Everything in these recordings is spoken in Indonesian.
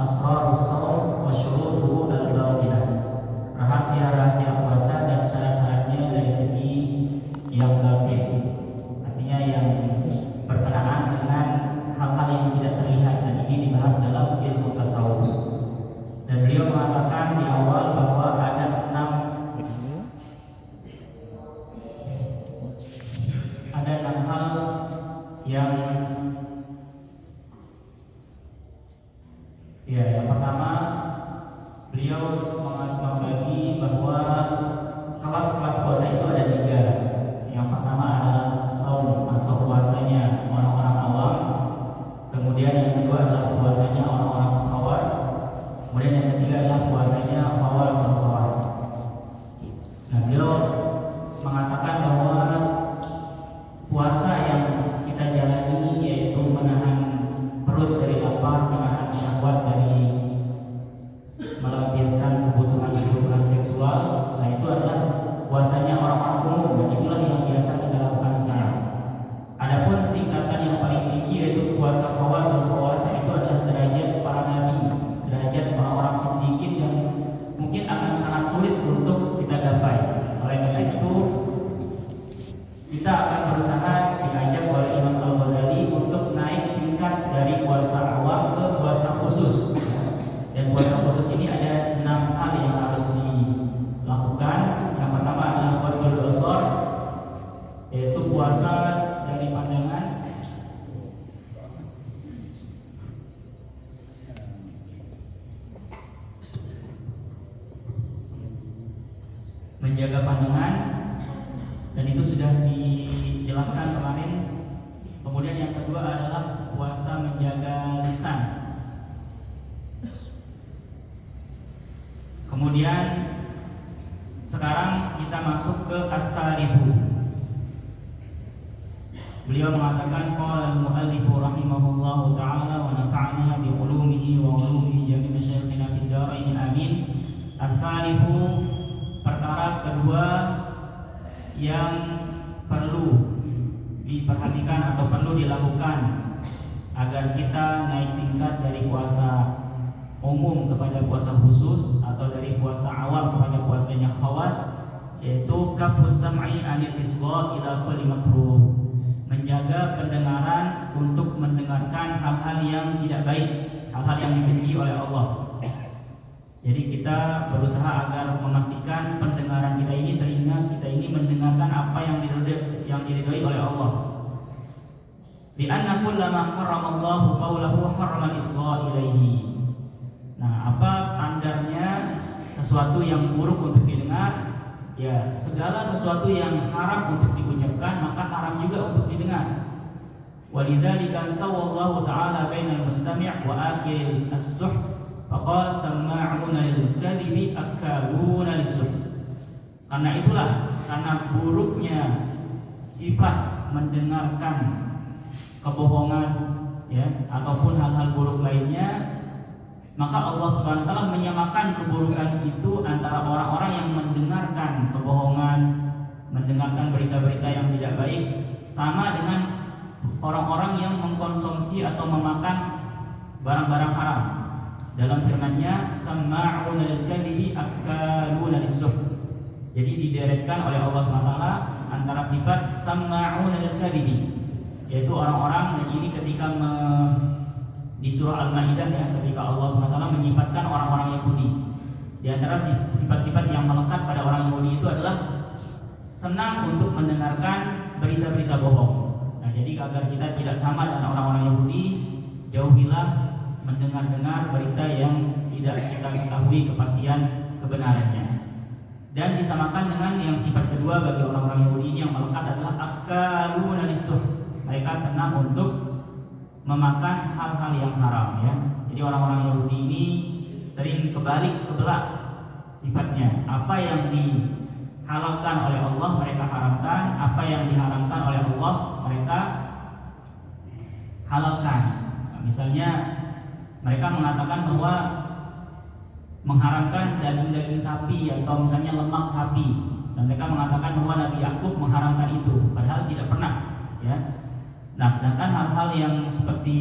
asrarus shaum wa syurutuhu al-batinah, rahasia-rahasia puasa dan syarat-syaratnya dari segi yang batin, artinya yang berkenaan dengan hal-hal yang tidak terlihat, dan ini dibahas dalam ilmu tasawuf. Dan beliau mengatakan di awal bahwa ada enam hal yang yang pertama beliau membagi bahwa kelas-kelas puasa itu ada tiga. Yang pertama adalah saum atau puasanya orang-orang awam, kemudian yang kedua adalah puasanya orang-orang khawas, kemudian yang ketiga adalah puasanya khawas. Nah, beliau mengatakan bahwa puasa yang kita jalani yaitu menahan perut dari lapar, menahan syahwat dari melampiaskan kebutuhan seksual. Nah, itu adalah puasanya orang-orang umum, dan itulah yang biasa kita lakukan sekarang. Adapun tingkatan yang paling tinggi yaitu puasa khawas, itu adalah derajat para nabi, derajat orang-orang siddiqin yang mungkin akan sangat sulit untuk kita gapai. Oleh karena itu kita akan berusaha diajak oleh Imam Al-Ghazali untuk naik tingkat dari puasa awam ke puasa khusus. Dan puasa khusus ini ada 6 hal yang harus dilakukan. Yang pertama adalah qadul basar, yaitu puasa dari pandangan, menjaga pandangan, dan itu sudah dijelaskan kemarin. Kemudian yang kedua adalah puasa menjaga lisan. Kemudian sekarang kita masuk ke at-tsaritsu. Beliau mengatakan qala al-mu'allifu rahimahullahu ta'ala wa nafa'ana bi ulumihi wa ulumi jami' masyayikhina fid dharain amin. At-tsaritsu, perkara kedua yang perlu diperhatikan atau perlu dilakukan agar kita naik tingkat dari puasa umum kepada puasa khusus, atau dari puasa awam kepada puasanya khawas, yaitu kafus sam'i anil isgha ila kulli makruh, menjaga pendengaran untuk mendengarkan hal-hal yang tidak baik, hal-hal yang dibenci oleh Allah. Jadi kita berusaha agar memastikan pendengaran kita ini telinga kita ini mendengarkan apa yang diridhai oleh Allah. Di anna kullama haramallahu qawlahu harramal isgha ilaihi. Nah, apa standarnya sesuatu yang buruk untuk didengar? Ya, segala sesuatu yang haram untuk diucapkan maka haram juga untuk didengar. Walidzalika sawallahu ta'ala bainal mustami' wa akil as-suht. Faqala sama'una lil-kadhibi akaluna lis-suht. Karena itulah, karena buruknya sifat mendengarkan kebohongan, ya, ataupun hal-hal buruk lainnya, maka Allah Subhanahu wa taala menyamakan keburukan itu antara orang-orang yang mendengarkan kebohongan, mendengarkan berita-berita yang tidak baik, sama dengan orang-orang yang mengkonsumsi atau memakan barang-barang haram. Dalam firman-Nya, sama'una lil-kadhibi akaluna lis-suht. Jadi dideretkan oleh Allah Subhanahu wa taala antara sifat sama'una lil-kadhibi, yaitu orang-orang ini ketika di surah Al-Maidah, ya, ketika Allah SWT menyifatkan orang-orang Yahudi, di antara sifat-sifat yang melekat pada orang Yahudi itu adalah senang untuk mendengarkan berita-berita bohong. Nah, jadi agar kita tidak sama dengan orang-orang Yahudi, jauhilah mendengar-dengar berita yang tidak kita ketahui kepastian kebenarannya. Dan disamakan dengan yang sifat kedua bagi orang-orang Yahudi ini yang melekat adalah akaluna lis-suht. Mereka senang untuk memakan hal-hal yang haram, ya. Jadi orang-orang Yahudi ini sering kebalik kebelak sifatnya. Apa yang dihalalkan oleh Allah mereka haramkan, apa yang diharamkan oleh Allah mereka halalkan. Nah, misalnya mereka mengatakan bahwa mengharamkan daging-daging sapi atau misalnya lemak sapi, dan mereka mengatakan bahwa Nabi Yakub mengharamkan itu, padahal tidak pernah, ya. Nah, sedangkan hal-hal yang seperti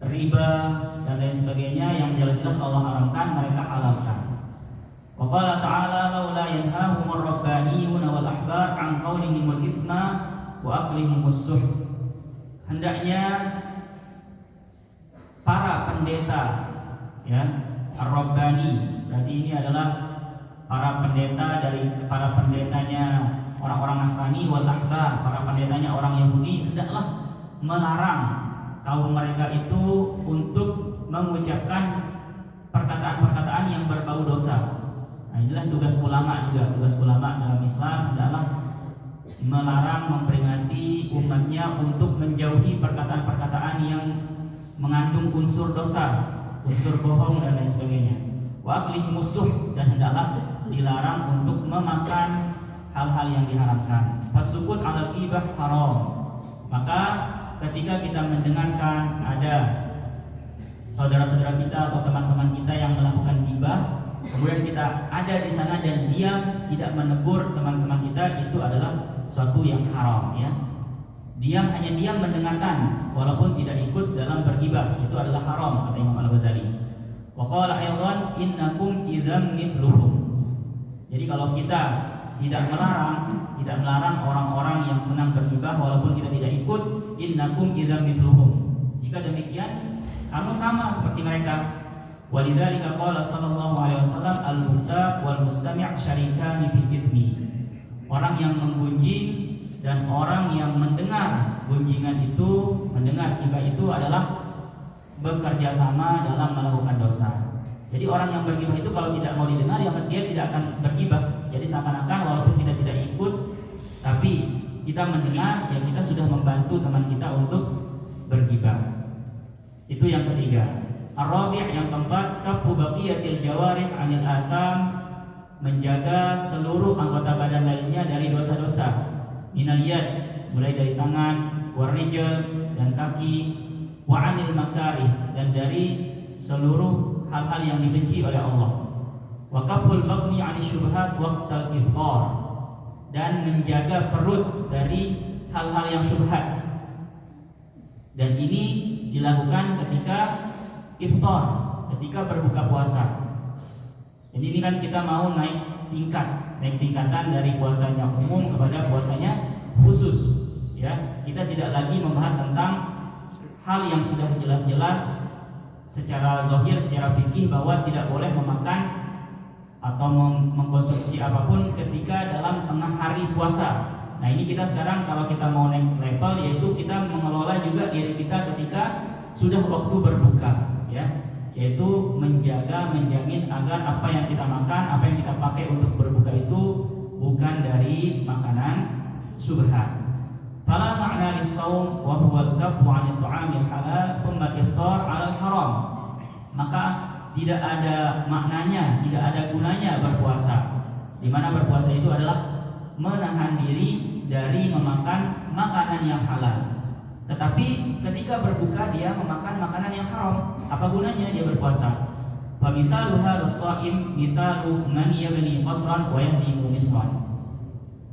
riba dan dan lain sebagainya yang jelas-jelas Allah haramkan mereka halalkan. Wa qala ta'ala laula yanhahumur rabbaniyuna wal ahbar an qaulihimul itsma wa aklihimus suht. Hendaknya para pendeta, ya, ar-rabbani, berarti ini adalah para pendeta dari para pendetanya orang-orang Nasrani, wal ahbar, para pendetanya orang Yahudi, hendaklah melarang kaum mereka itu untuk mengucapkan perkataan-perkataan yang berbau dosa. Nah, inilah tugas ulama juga. Tugas ulama dalam Islam adalah melarang, memperingati umatnya untuk menjauhi perkataan-perkataan yang mengandung unsur dosa, unsur bohong dan lain sebagainya. Wa aklihimus suht, dan hendaklah dilarang untuk memakan hal-hal yang diharamkan. Fasukut 'alal ghibah haram. Maka ketika kita mendengarkan ada saudara-saudara kita atau teman-teman kita yang melakukan ghibah, kemudian kita ada di sana dan diam, tidak menegur teman-teman kita, itu adalah suatu yang haram, ya. Diam, hanya diam mendengarkan walaupun tidak ikut dalam berghibah, itu adalah haram, kata Imam Al-Ghazali. Wa qala aidan innakum idzam mithluhum. Jadi kalau kita tidak melarang orang-orang yang senang berghibah walaupun kita tidak ikut, innakum idzam mithluhum. Jika demikian, kamu sama seperti mereka. Walidzalika qala sallallahu alaihi wasallam al-muta wal mustami' syarikani fil itsmi. Orang yang menggunjing dan orang yang mendengar gunjingan itu, mendengar ghibah itu adalah bekerja sama dalam melakukan dosa. Jadi orang yang berghibah itu kalau tidak mau didengar, ya dia tidak akan berghibah. Jadi seakan-akan walaupun kita tidak ikut, tapi kita mendengar, ya kita sudah membantu teman kita untuk berghibah. Itu yang ketiga. Ar-rabi', yang keempat, kaffu baqiyatil jawarih 'anil atham, menjaga seluruh anggota badan lainnya dari dosa-dosa. Minal yad, mulai dari tangan, warijal, dan kaki, wa 'anil makarih, dan dari seluruh hal-hal yang dibenci oleh Allah. Wa kaful batni 'anis syubhat waqtal iftar, dan menjaga perut dari hal-hal yang syubhat. Dan ini dilakukan ketika iftar, ketika berbuka puasa. Jadi ini kan kita mau naik tingkatan dari puasanya umum kepada puasanya khusus, ya. Kita tidak lagi membahas tentang hal yang sudah jelas-jelas secara zahir, secara fikih bahwa tidak boleh memakan atau mengkonsumsi apapun ketika dalam tengah hari puasa. Nah, ini kita sekarang kalau kita mau naik level, yaitu kita mengelola juga diri kita ketika sudah waktu berbuka, ya, yaitu menjamin agar apa yang kita makan, apa yang kita pakai untuk berbuka itu bukan dari makanan syubhat. Fala ma'na lis-shaum wa huwa al-kaffu 'anil ta'amil halal thumma al-iftar 'alal haram. Maka tidak ada maknanya, tidak ada gunanya berpuasa. Di mana berpuasa itu adalah menahan diri dari memakan makanan yang halal. Tetapi ketika berbuka dia memakan makanan yang haram, apa gunanya dia berpuasa? Fa mithalu hadzal shaim mithalu man yabni qasran wa yahdimu misran.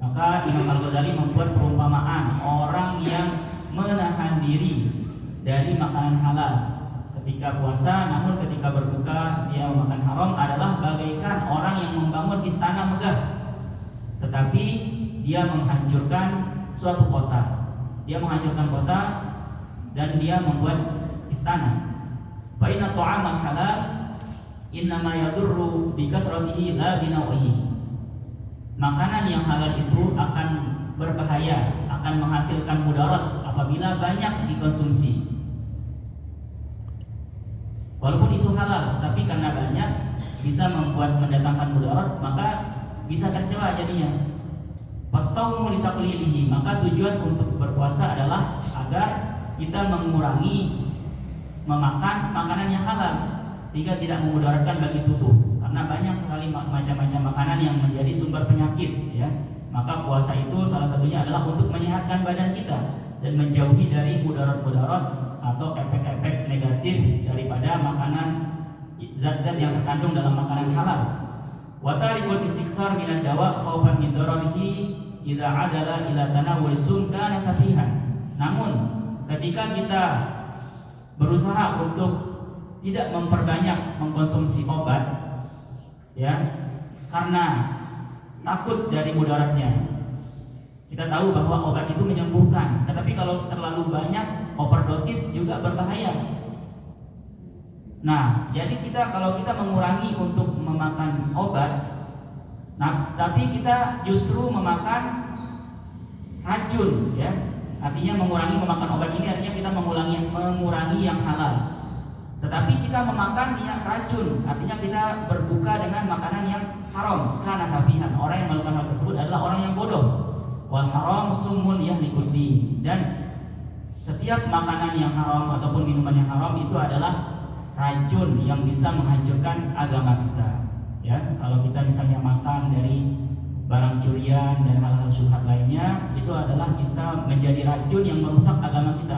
Maka Imam Al-Ghazali membuat perumpamaan orang yang menahan diri dari makanan halal ketika puasa, namun ketika berbuka dia memakan haram, adalah bagaikan orang yang membangun istana megah, tetapi dia menghancurkan suatu kota. Dia menghancurkan kota dan dia membuat istana. Fa inna ta'amal halal innama yadurru bi kathratihi la bi naw'ihi. Makanan yang halal itu akan berbahaya, akan menghasilkan mudarat apabila banyak dikonsumsi. Walaupun itu halal, tapi karena banyak bisa mendatangkan mudarat, maka bisa tercela jadinya. Fasaumu litaqlilihi, maka tujuan untuk berpuasa adalah agar kita mengurangi memakan makanan yang halal sehingga tidak memudaratkan bagi tubuh. Karena banyak sekali macam-macam makanan yang menjadi sumber penyakit, ya. Maka puasa itu salah satunya adalah untuk menyehatkan badan kita dan menjauhi dari mudarat-mudarat atau efek-efek negatif daripada makanan, zat-zat yang terkandung dalam makanan halal. Wa tarikul istighfar minad dawa khaufan min dararihi idza adala ila tanawul sum kana safihan. Namun ketika kita berusaha untuk tidak memperbanyak mengkonsumsi obat, ya, karena takut dari mudaratnya. Kita tahu bahwa obat itu menyembuhkan, tetapi kalau terlalu banyak overdosis juga berbahaya. Nah, jadi kalau kita mengurangi untuk memakan obat, nah, tapi kita justru memakan racun, ya. Artinya mengurangi memakan obat ini artinya kita mengurangi yang halal. Tetapi kita memakan yang racun, artinya kita berbuka dengan makanan yang haram. Karena safihan, orang yang melakukan hal tersebut adalah orang yang bodoh. Wal haram summun yahlikuddin. Dan setiap makanan yang haram ataupun minuman yang haram itu adalah racun yang bisa menghancurkan agama kita. Ya, kalau kita misalnya makan dari barang curian dan hal-hal syubhat lainnya, itu adalah bisa menjadi racun yang merusak agama kita.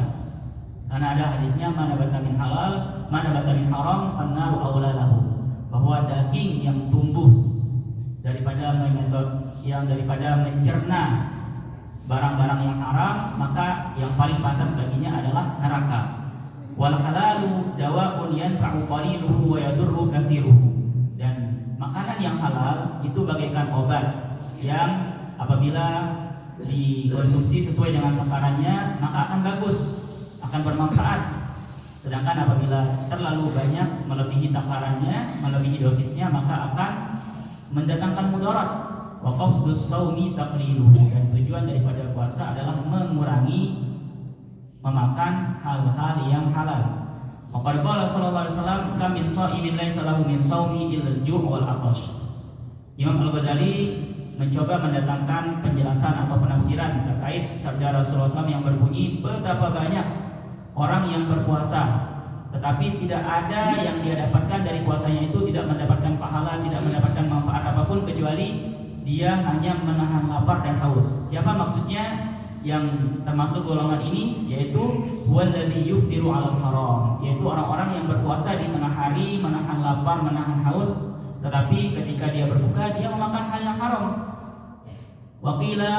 Karena ada hadisnya mana bata min halal, mana bata min haram, fannaru aula lahu. Bahwa daging yang tumbuh daripada mencerna barang-barang yang haram, maka yang paling pantas baginya adalah neraka. Wal halalu dawaun yanfa'u qaliluhu wa yadurru katsiruhu. Dan makanan yang halal itu bagaikan obat yang apabila dikonsumsi sesuai dengan takarannya maka akan bagus, akan bermanfaat. Sedangkan apabila terlalu banyak melebihi takarannya, melebihi dosisnya, maka akan mendatangkan mudarat. Wa qasdus shaumi taqliluhu. Dan tujuan daripada puasa adalah mengurangi memakan hal-hal yang halal. Maka qala sallallahu alaihi wasallam kam min shaimin laisa lahu min shaumi illa al-ju' wal 'atash. Imam Al-Ghazali mencoba mendatangkan penjelasan atau penafsiran terkait sabda Rasulullah SAW yang berbunyi, betapa banyak orang yang berpuasa tetapi tidak ada yang dia dapatkan dari puasanya itu, tidak mendapatkan pahala, tidak mendapatkan manfaat apapun kecuali dia hanya menahan lapar dan haus. Siapa maksudnya yang termasuk golongan ini? Yaitu walladzi yuftiru 'alal haram, yaitu orang-orang yang berpuasa di tengah hari menahan lapar, menahan haus, tetapi ketika dia berbuka dia memakan hal yang haram. Waqila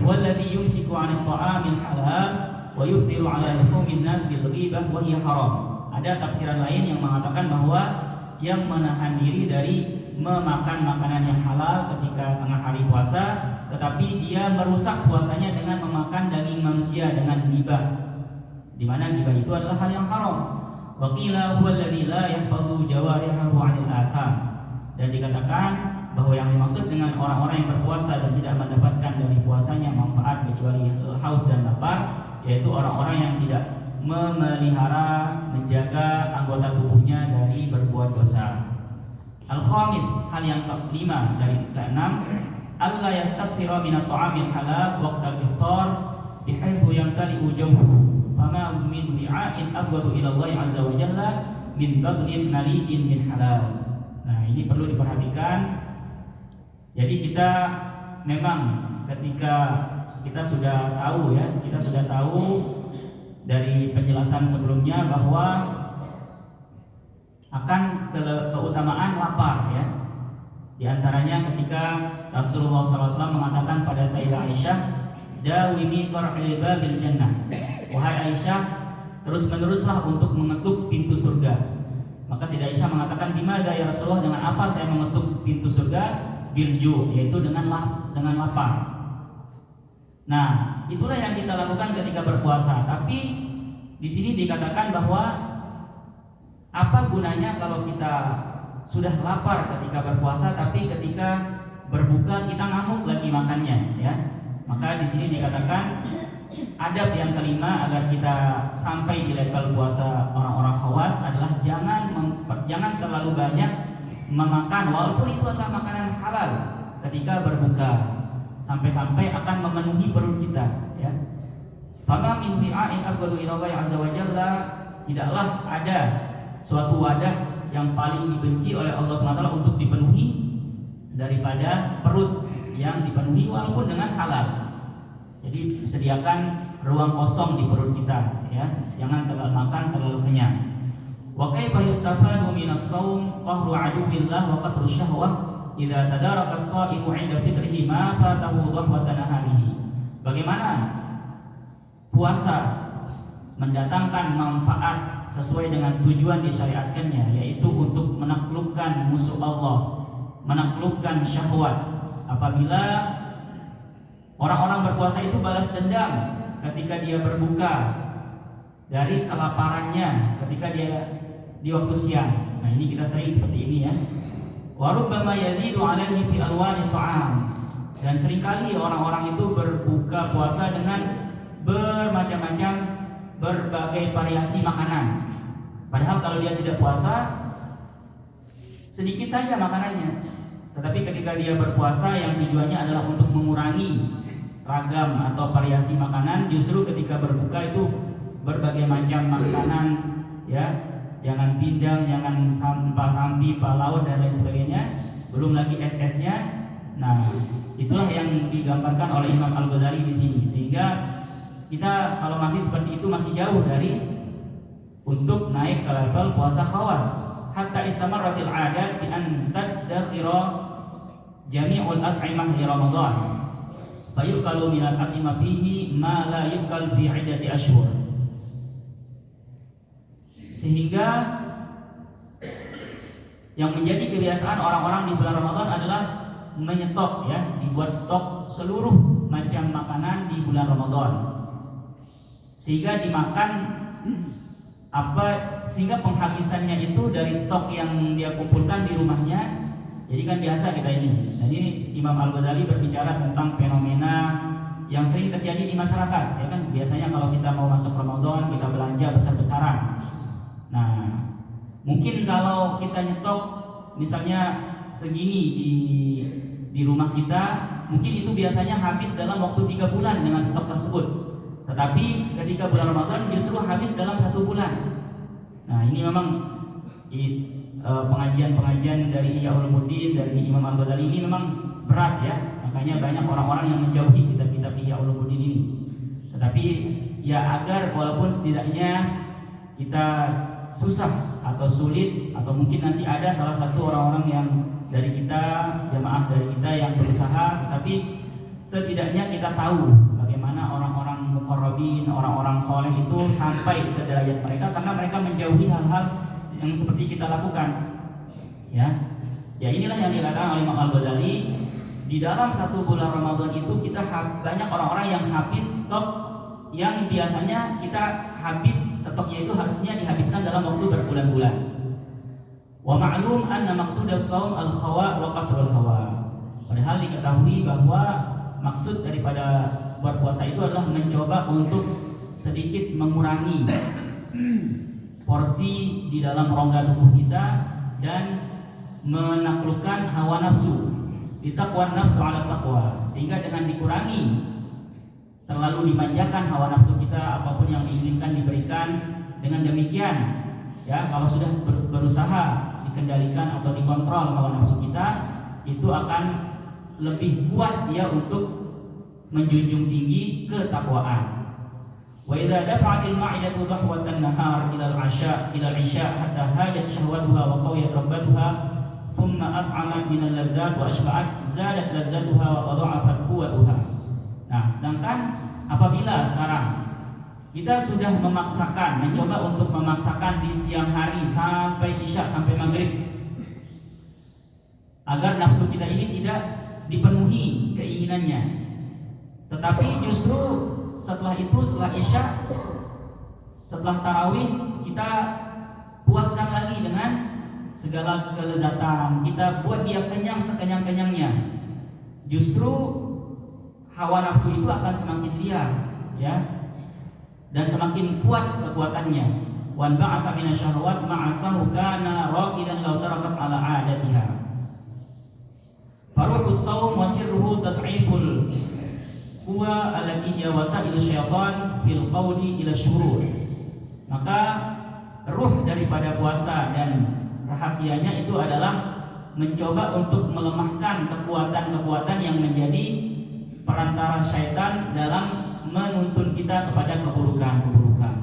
walladzi yumsiku 'anil ta'amil halal wa yuftiru 'ala luhumin nas bil ghibah wa hiya haram. Ada tafsiran lain yang mengatakan bahwa yang menahan diri dari memakan makanan yang halal ketika tengah hari puasa, tetapi dia merusak puasanya dengan memakan daging manusia dengan ghibah, di mana ghibah itu adalah hal yang haram. Waqila huwallazi la yahfazu jawarihahu 'anil atham. Dan dikatakan bahwa yang dimaksud dengan orang-orang yang berpuasa dan tidak mendapatkan dari puasanya manfaat kecuali haus dan lapar, yaitu orang-orang yang tidak memelihara, menjaga anggota tubuhnya dari berbuat dosa. Al-khamis, hal yang kelima dari keenam, alla yastaghfira min at-ta'amil halal waqta al-iftar bihaitsu yamtali'u jawfuhu fama min bi'a'in abghadu ila Allah 'azza wa jalla min batnin mali'in min halal. Nah, ini perlu diperhatikan. Jadi kita memang ketika kita sudah tahu, ya, kita sudah tahu dari penjelasan sebelumnya bahwa akan keutamaan lapar, ya. Di antaranya ketika Rasulullah SAW mengatakan pada Sayyidah Aisyah, dawimi qar'iba bil jannah. Wahai Aisyah, terus-meneruslah untuk mengetuk pintu surga. Maka Sayyidah Aisyah mengatakan, bimada ya Rasulullah, dengan apa saya mengetuk pintu surga? Bilju, yaitu dengan lapar. Nah, itulah yang kita lakukan ketika berpuasa. Tapi di sini dikatakan bahwa apa gunanya kalau kita sudah lapar ketika berpuasa, tapi ketika berbuka kita ngamuk lagi makannya, ya. Maka di sini dikatakan adab yang kelima agar kita sampai di level puasa orang-orang khawas adalah jangan terlalu banyak memakan walaupun itu adalah makanan halal ketika berbuka, sampai-sampai akan memenuhi perut kita, ya. Fama min bi'a'in abghadu ila Allah 'azza wa jalla, tidaklah ada suatu wadah yang paling dibenci oleh Allah SWT untuk dipenuhi daripada perut yang dipenuhi walaupun dengan halal. Jadi sediakan ruang kosong di perut kita, ya. Jangan terlalu makan terlalu kenyang. Wa kaifa yustafadu minas shaum qahru aduwillah wa qasru syahwah idza tadaraka as-shaimu 'inda fitrihi ma fatahu dhahwatan naharihi. Bagaimana puasa mendatangkan manfaat sesuai dengan tujuan disyariatkannya, yaitu untuk menaklukkan musuh Allah, menaklukkan syahwat. Apabila orang-orang berpuasa itu balas dendam ketika dia berbuka dari kelaparannya ketika dia di waktu siang. Nah, ini kita sering seperti ini ya. Wa rubbama yazidu alaihi fi alwani ta'am. Dan seringkali orang-orang itu berbuka puasa dengan bermacam-macam berbagai variasi makanan. Padahal kalau dia tidak puasa sedikit saja makanannya. Tetapi ketika dia berpuasa yang tujuannya adalah untuk mengurangi ragam atau variasi makanan, justru ketika berbuka itu berbagai macam makanan ya, jangan pindang, jangan sampi, laut dan lain sebagainya, belum lagi es-esnya. Nah, itulah yang digambarkan oleh Imam Al-Ghazali di sini. Sehingga kita kalau masih seperti itu masih jauh dari untuk naik ke level puasa khawas. Hatta istamarratil adat bi an tadakhira jami'ul at'imah li Ramadan. Fayukalu minal at'imah fihi ma la yukal fi iddati ashhur. Sehingga yang menjadi kebiasaan orang-orang di bulan Ramadan adalah menyetok ya, dibuat stok seluruh macam makanan di bulan Ramadan. Sehingga dimakan sehingga penghabisannya itu dari stok yang dia kumpulkan di rumahnya. Jadi kan biasa kita ini. Dan ini Imam Al-Ghazali berbicara tentang fenomena yang sering terjadi di masyarakat. Ya kan biasanya kalau kita mau masuk Ramadan kita belanja besar-besaran. Nah, mungkin kalau kita nyetok misalnya segini di rumah kita, mungkin itu biasanya habis dalam waktu 3 bulan dengan stok tersebut. Tetapi ketika bulan Ramadan justru habis dalam 1 bulan. Nah, ini memang pengajian-pengajian dari Ihya Ulumuddin dari Imam Al-Ghazali ini memang berat ya. Makanya banyak orang-orang yang menjauhi kitab-kitab Ihya Ulumuddin ini. Tetapi ya agar walaupun setidaknya kita susah atau sulit atau mungkin nanti ada salah satu orang-orang yang dari kita, jamaah dari kita yang berusaha, tapi setidaknya kita tahu bagaimana orang-orang muqarrabin, orang-orang soleh itu sampai ke derajat mereka karena mereka menjauhi hal-hal yang seperti kita lakukan. Ya inilah yang dikatakan oleh Imam Al-Ghazali. Di dalam 1 bulan Ramadan itu kita banyak orang-orang yang habis stok yang biasanya kita habis stoknya itu harusnya dihabiskan dalam waktu berbulan-bulan. Wa ma'lum anna maqsudas shaum al-khawa wa qasrul hawa. Padahal diketahui bahwa maksud daripada berpuasa itu adalah mencoba untuk sedikit mengurangi porsi di dalam rongga tubuh kita dan menaklukkan hawa nafsu. Ditaqwa nafsu ala taqwa. Sehingga dengan dikurangi terlalu dimanjakan hawa nafsu kita, apapun yang diinginkan diberikan, dengan demikian ya kalau sudah berusaha dikendalikan atau dikontrol hawa nafsu kita, itu akan lebih kuat dia untuk menjunjung tinggi ketakwaan. Wa idza dafa'atil ma'idatu dhahwatan nahar ila al-'asha hatta hajat syahwatuha wa qawiyat rabbatuha thumma at'amat min al-ladzat wa ashba'at zadat lazzatuha wa dha'afat quwwatuha. Nah, sedangkan apabila sekarang kita sudah mencoba untuk memaksakan di siang hari sampai isya, sampai maghrib, agar nafsu kita ini tidak dipenuhi keinginannya, tetapi justru setelah isya, setelah tarawih, kita puaskan lagi dengan segala kelezatan, kita buat dia kenyang sekenyang-kenyangnya. Justru hawa nafsu itu akan semakin liar ya, dan semakin kuat kekuatannya. Wan ba'atha minasyahawat ma'asahu kana raqidan law tarakat ala 'adatiha. Faruhus shaum wa sirruhu tad'iful huwa allati hiya wasailu syaitan fil qawli ila syurur. Maka ruh daripada puasa dan rahasianya itu adalah mencoba untuk melemahkan kekuatan-kekuatan yang menjadi perantara syaitan dalam menuntun kita kepada keburukan-keburukan.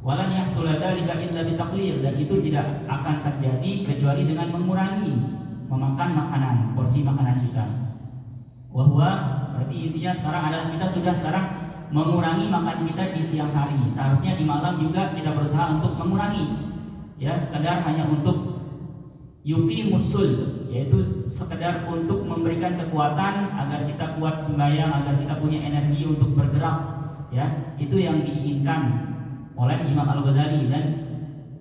Walan yahsul dzalika illa bitaqlil, dan itu tidak akan terjadi kecuali dengan mengurangi memakan makanan, porsi makanan kita. Wa huwa berarti intinya sekarang adalah kita sudah sekarang mengurangi makan kita di siang hari. Seharusnya di malam juga kita berusaha untuk mengurangi, ya, sekedar hanya untuk yuqi musul, yaitu sekedar untuk memberikan kekuatan agar kita kuat sembahyang, agar kita punya energi untuk bergerak, ya. Itu yang diinginkan oleh Imam Al-Ghazali dan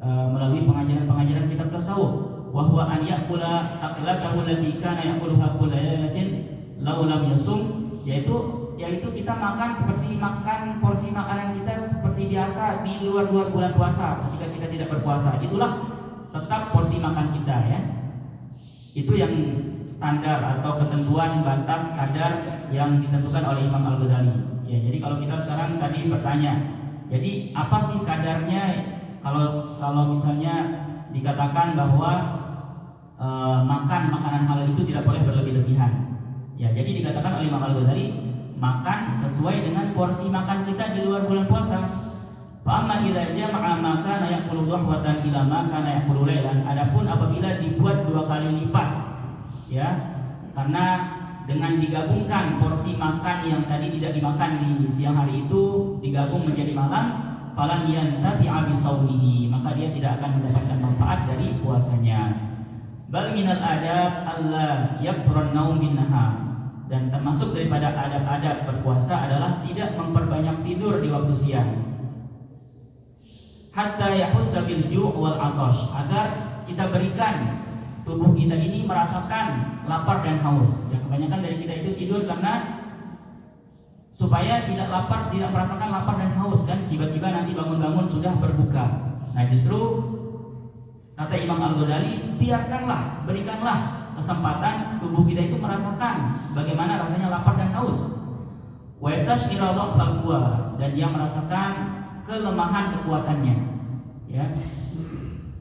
melalui pengajaran-pengajaran kitab tasawuf. Wa huwa an ya'kula aqlatahu allati kana ya'kuluha kulla lailatin law lam yasum, yaitu kita makan seperti makan porsi makanan kita seperti biasa di luar bulan puasa ketika kita tidak berpuasa. Itulah tetap porsi makan kita, ya. Itu yang standar atau ketentuan batas kadar yang ditentukan oleh Imam Al-Ghazali. Ya, jadi kalau kita sekarang tadi bertanya, jadi apa sih kadarnya kalau misalnya dikatakan bahwa makan makanan halal itu tidak boleh berlebih-lebihan. Ya, jadi dikatakan oleh Imam Al-Ghazali, makan sesuai dengan porsi makan kita di luar bulan puasa. Fa amma idza jama'a ma kana ya'kulu dhahwatan ila ma kana ya'kulu lailan. Adapun apabila dibuat 2 kali lipat, ya, karena dengan digabungkan porsi makan yang tadi tidak dimakan di siang hari itu digabung menjadi malam, falan yantafi'a bisaumihi, maka dia tidak akan mendapatkan manfaat dari puasanya. Bal minal adab alla yakthura an-naum bin nahar, dan termasuk daripada adab-adab berpuasa adalah tidak memperbanyak tidur di waktu siang. Hatta yahussa bil ju' wal 'atash, agar kita berikan tubuh kita ini merasakan lapar dan haus. Ya, kebanyakan dari kita itu tidur karena supaya tidak lapar, tidak merasakan lapar dan haus, kan tiba-tiba nanti bangun-bangun sudah berbuka. Nah, justru kata Imam Al-Ghazali, berikanlah kesempatan tubuh kita itu merasakan bagaimana rasanya lapar dan haus. Wa yastashira dha'fal quwa, dan dia merasakan kelemahan kekuatannya, ya.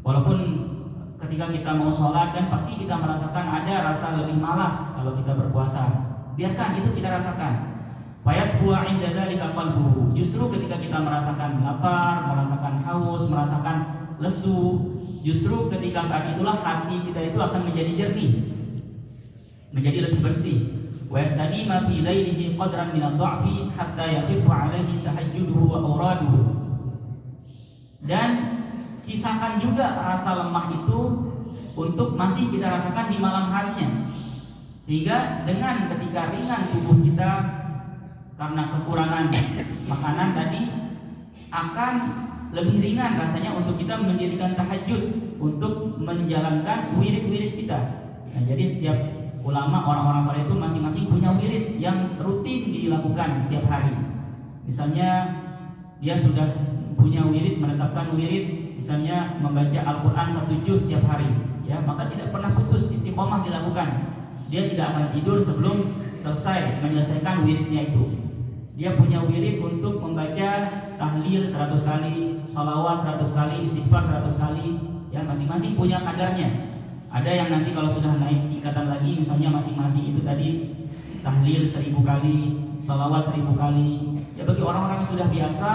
Walaupun ketika kita mau sholat kan pasti kita merasakan ada rasa lebih malas kalau kita berpuasa. Biarkan itu kita rasakan. Fayasbu'a inda dzalika qalbuhu, justru ketika kita merasakan lapar, merasakan haus, merasakan lesu, justru ketika saat itulah hati kita itu akan menjadi jernih, menjadi lebih bersih. Wa yastadima fi lailihi qadran min ad-dha'fi hatta yakhifu 'alaihi tahajjuduhu wa awraduhu. Dan sisakan juga rasa lemah itu untuk masih kita rasakan di malam harinya, sehingga dengan ketika ringan tubuh kita karena kekurangan makanan tadi, akan lebih ringan rasanya untuk kita mendirikan tahajud, untuk menjalankan wirid-wirid kita. Nah, jadi setiap ulama, orang-orang saleh itu masing-masing punya wirid yang rutin dilakukan setiap hari. Misalnya dia sudah punya wirid, menetapkan wirid, misalnya membaca Al-Quran 1 juz setiap hari, ya, maka tidak pernah putus, istiqomah dilakukan. Dia tidak akan tidur sebelum selesai menyelesaikan wiridnya itu. Dia punya wirid untuk membaca tahlil 100 kali, sholawat 100 kali, istighfar 100 kali, ya, masing-masing punya kadarnya. Ada yang nanti kalau sudah naik tingkatan lagi, misalnya masing-masing itu tadi tahlil 1000 kali, sholawat 1000 kali. Ya, bagi orang-orang yang sudah biasa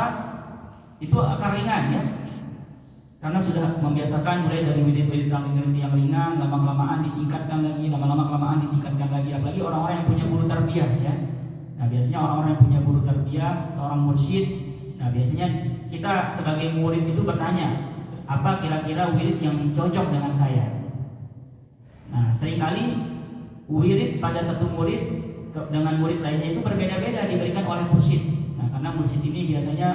itu akan ringan, ya, karena sudah membiasakan mulai dari wirid-wirid yang ringan, lama-kelamaan ditingkatkan lagi, lama-lama kelamaan ditingkatkan lagi. Apalagi orang-orang yang punya guru tarbiyah, ya. Nah, biasanya orang-orang yang punya guru tarbiyah, orang mursyid, nah biasanya kita sebagai murid itu bertanya, apa kira-kira wirid yang cocok dengan saya? Nah, seringkali wirid pada satu murid dengan murid lainnya itu berbeda-beda diberikan oleh mursyid. Nah, karena mursyid ini biasanya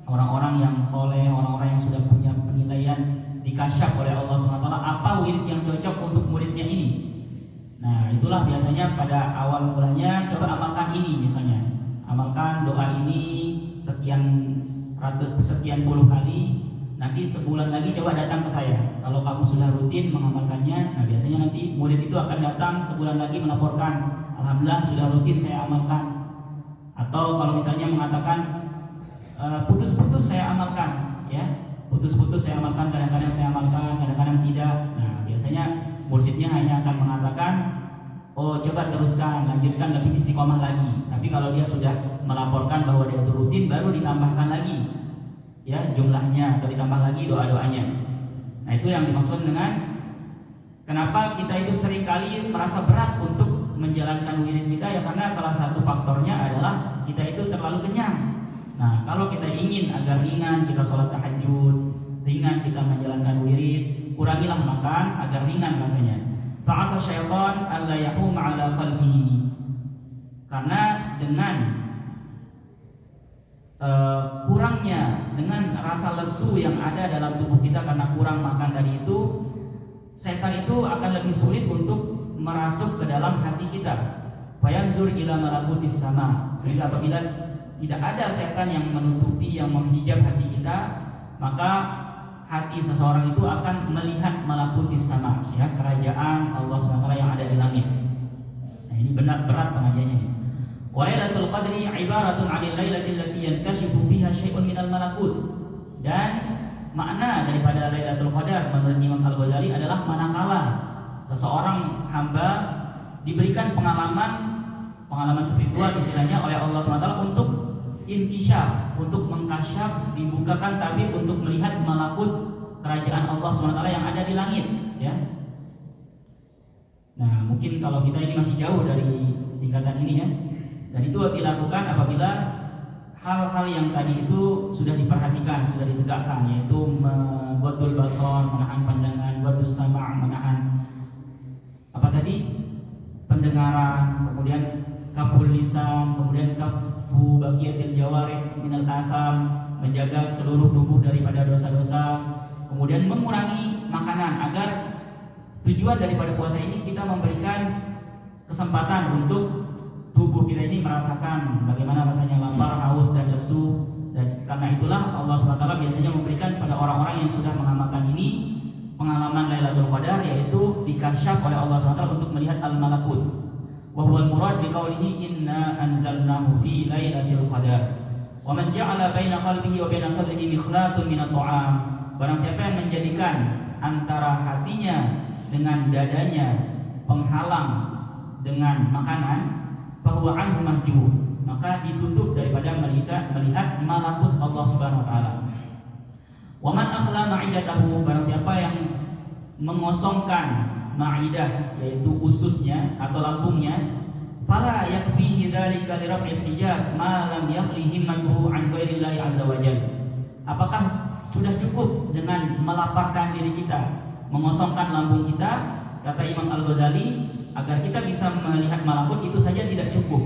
orang-orang yang soleh, orang-orang yang sudah punya penilaian dikasyaf oleh Allah SWT, apa wirid yang cocok untuk muridnya ini. Nah, itulah biasanya pada awal mulanya, coba amalkan ini, misalnya amalkan doa ini sekian puluh kali, nanti sebulan lagi coba datang ke saya. Kalau kamu sudah rutin mengamalkannya, nah biasanya nanti murid itu akan datang sebulan lagi melaporkan, alhamdulillah sudah rutin saya amalkan. Atau kalau misalnya mengatakan putus-putus saya amalkan, ya, putus-putus saya amalkan, kadang-kadang saya amalkan, kadang-kadang tidak. Nah, biasanya mursyidnya hanya akan mengatakan, oh coba teruskan, lanjutkan, lebih istiqomah lagi. Tapi kalau dia sudah melaporkan bahwa dia itu rutin, baru ditambahkan lagi, ya, jumlahnya, atau ditambah lagi doa-doanya. Nah, itu yang dimaksud dengan kenapa kita itu seringkali merasa berat untuk menjalankan wirid kita, ya karena salah satu faktornya adalah kita itu terlalu kenyang. Nah, kalau kita ingin agar ringan kita sholat tahajud, ringan kita menjalankan wirid, kurangilah makan agar ringan rasanya. Fa'asa syaitan alla yahum ala qalbihi. Karena dengan kurangnya, dengan rasa lesu yang ada dalam tubuh kita karena kurang makan tadi itu, setan itu akan lebih sulit untuk merasuk ke dalam hati kita. Fayanzur ila malakutis sama. Sehingga apabila tidak ada setan yang menutupi, yang menghijab hati kita, maka hati seseorang itu akan melihat malakutis sama, ya, kerajaan Allah SWT yang ada di langit. Nah, ini berat pengajiannya. Wa lailatul qadri ibaratun 'anil lailatil lati yankashifu fiha syai'un minal malakut. Dan makna daripada Lailatul Qadar menurut Imam Al-Ghazali adalah manakala seseorang hamba diberikan pengalaman spiritual istilahnya oleh Allah SWT untuk inkisyaf, untuk mengkasyaf, dibukakan tabir untuk melihat malakut kerajaan Allah SWT yang ada di langit, ya. Nah, mungkin kalau kita ini masih jauh dari tingkatan ini, ya. Dan itu dilakukan apabila hal-hal yang tadi itu sudah diperhatikan, sudah ditegakkan, yaitu ghadul basar, menahan pandangan, wadus sama', menahan apa tadi? Pendengaran, kemudian kaful lisan, kemudian kafu baqiyatil jawarih minal atham, menjaga seluruh tubuh daripada dosa-dosa, kemudian mengurangi makanan agar tujuan daripada puasa ini kita memberikan kesempatan untuk tubuh kita ini merasakan bagaimana rasanya lapar, haus, dan lesu. Dan karena itulah Allah SWT biasanya memberikan pada orang-orang yang sudah mengamalkan ini pengalaman Lailatul Qadar, yaitu dikasyaf oleh Allah SWT untuk melihat al-malakut. Wa huwal murad biqaulihi inna anzalnahu fi lailatul qadar. Wa man ja'ala baina qalbihi wa baina sadrihi mikhlatun minat ta'am. Barang siapa yang menjadikan antara hatinya dengan dadanya penghalang dengan makanan, bahwa anhu mahjub, maka ditutup daripada melihat malakut Allah Subhanahu wa taala. Wa man akhla ma'idatahu, barang siapa yang mengosongkan ma'idah, yaitu ususnya atau lambungnya, fala yakfihi dzalika li raf'il hijab ma lam yakhli himmatuhu an ghairillahi azza wajalla. Apakah sudah cukup dengan melaparkan diri kita, mengosongkan lambung kita? Kata Imam Al-Ghazali, agar kita bisa melihat malakut itu saja tidak cukup.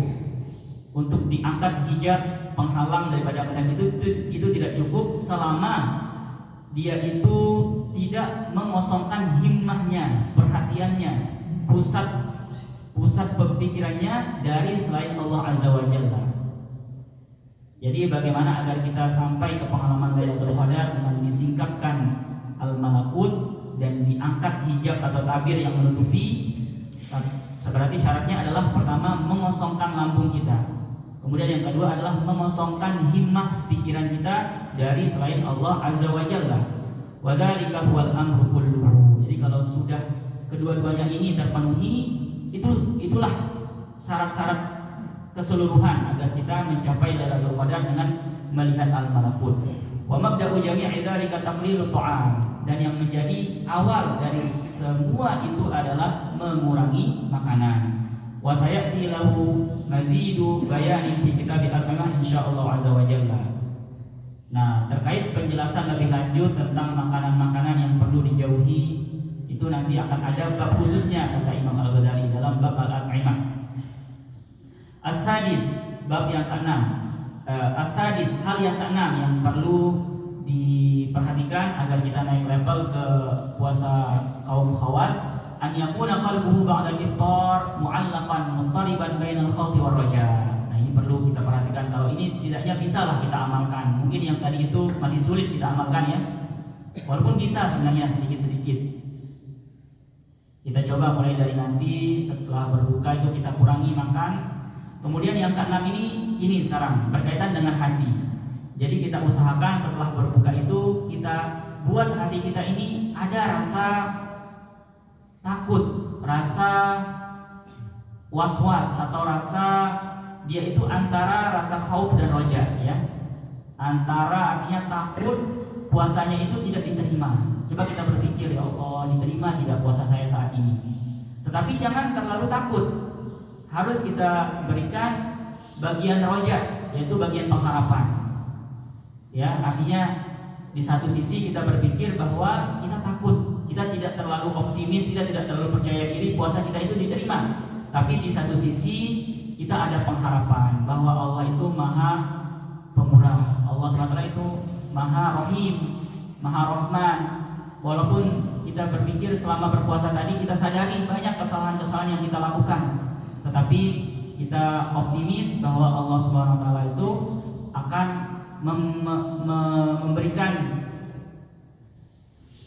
Untuk diangkat hijab penghalang daripada melihat itu tidak cukup selama dia itu tidak mengosongkan himmahnya, perhatiannya, pusat pemikirannya dari selain Allah Azza wa Jalla. Jadi bagaimana agar kita sampai ke pengalaman Lailatul Qadar dengan disingkapkan al-malakut dan diangkat hijab atau tabir yang menutupi. Berarti syaratnya adalah pertama mengosongkan lambung kita, kemudian yang kedua adalah mengosongkan himmah pikiran kita dari selain Allah Azza wa Jalla. Wa dzalika huwal amru kulluhu. Jadi kalau sudah kedua-duanya ini terpenuhi, itulah syarat-syarat keseluruhan agar kita mencapai Lailatul Qadar dengan melihat al-malakut. Wa mabda'u jami'i dzalika taqlilut ta'am. Dan yang menjadi awal dari semua itu adalah mengurangi makanan. Wa sayati lahu mazidu bayanin fi kitabil at'imah insyaallah azza wa jalla. Nah, terkait penjelasan lebih lanjut tentang makanan-makanan yang perlu dijauhi, itu nanti akan ada bab khususnya kata Imam Al-Ghazali dalam bab al-at'imah. As-sadis, bab yang ke-6. As-sadis, hal yang ke-6 yang perlu diperhatikan agar kita naik level ke puasa kaum khawas, an yakuna qalbuhu ba'da al-iftar mu'allaqan muttariban bainal khawfi war raja. Nah, ini perlu kita perhatikan. Kalau ini setidaknya bisalah kita amalkan. Mungkin yang tadi itu masih sulit kita amalkan, ya. Walaupun bisa sebenarnya sedikit-sedikit. Kita coba mulai dari nanti setelah berbuka itu kita kurangi makan. Kemudian yang ke-6 ini sekarang berkaitan dengan hati. Jadi kita usahakan setelah berbuka itu kita buat hati kita ini ada rasa takut, rasa was-was atau rasa dia itu antara rasa khauf dan roja, ya. Antara artinya takut puasanya itu tidak diterima. Coba kita berpikir, ya Allah, diterima tidak puasa saya saat ini. Tetapi jangan terlalu takut. Harus kita berikan bagian roja, yaitu bagian pengharapan. Ya, artinya di satu sisi kita berpikir bahwa kita takut, kita tidak terlalu optimis, kita tidak terlalu percaya diri puasa kita itu diterima. Tapi di satu sisi kita ada pengharapan bahwa Allah itu Maha Pemurah, Allah SWT itu Maha Rahim, Maha Rahman. Walaupun kita berpikir selama berpuasa tadi kita sadari banyak kesalahan-kesalahan yang kita lakukan, tetapi kita optimis bahwa Allah SWT itu akan memberikan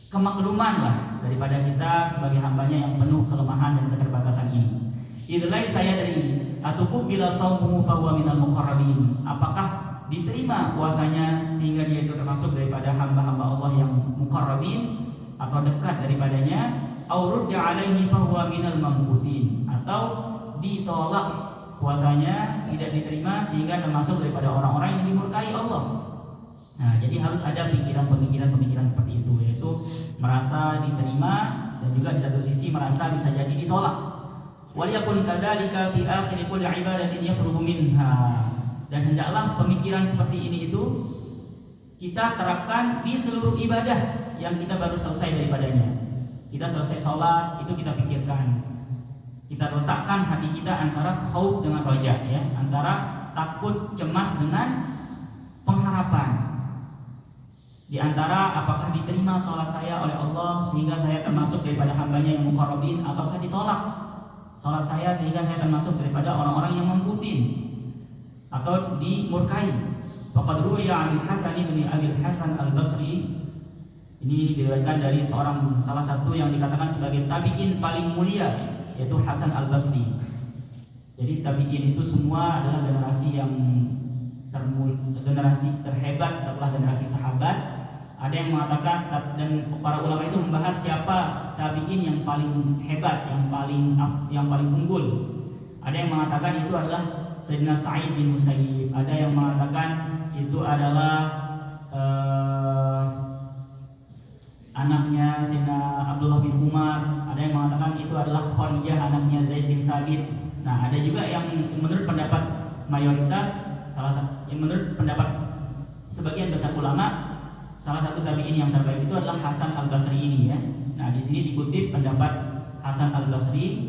kemakluman lah daripada kita sebagai hambanya yang penuh kelemahan dan keterbatasan ini. Idlai saya dari atukup bila saumuhu fahuwa minal muqarrabin. Apakah diterima puasanya sehingga dia itu termasuk daripada hamba-hamba Allah yang muqarrabin atau dekat daripadanya, au rudda alaihi fahuwa minal mamqutin, atau ditolak puasanya tidak diterima sehingga termasuk daripada orang-orang yang dimurkai Allah. Nah, jadi harus ada pemikiran seperti itu, yaitu merasa diterima dan juga di satu sisi merasa bisa jadi ditolak. Waliyakun kadzalika fi akhir kulli ibadatin yafrugu minha. Dan hendaklah pemikiran seperti ini itu kita terapkan di seluruh ibadah yang kita baru selesai daripadanya. Kita selesai sholat, itu kita pikirkan. Kita letakkan hati kita antara khauf dengan roja, ya, antara takut cemas dengan pengharapan. Di antara apakah diterima sholat saya oleh Allah sehingga saya termasuk daripada hambanya yang muqarrabin, ataukah ditolak sholat saya sehingga saya termasuk daripada orang-orang yang membutin atau dimurkai. Faqad ruwiya 'an Hasan bin Abi Hasan Al-Basri, ini diriwayatkan dari salah satu yang dikatakan sebagai tabi'in paling mulia, yaitu Hasan Al-Basri. Jadi tabi'in itu semua adalah generasi yang generasi terhebat setelah generasi sahabat. Ada yang mengatakan, dan para ulama itu membahas siapa tabi'in yang paling hebat, yang paling unggul. Ada yang mengatakan itu adalah Sayyidina Sa'id bin Musayyib. Ada yang mengatakan itu adalah anaknya Sayyidina Abdullah bin Umar. Ada yang mengatakan itu adalah Kharijah, anaknya Zaid bin Thabit. Nah, ada juga yang menurut pendapat mayoritas, menurut pendapat sebagian besar ulama, salah satu tabi'in yang terbaik itu adalah Hasan Al-Basri ini, ya. Nah, di sini dikutip pendapat Hasan Al-Basri,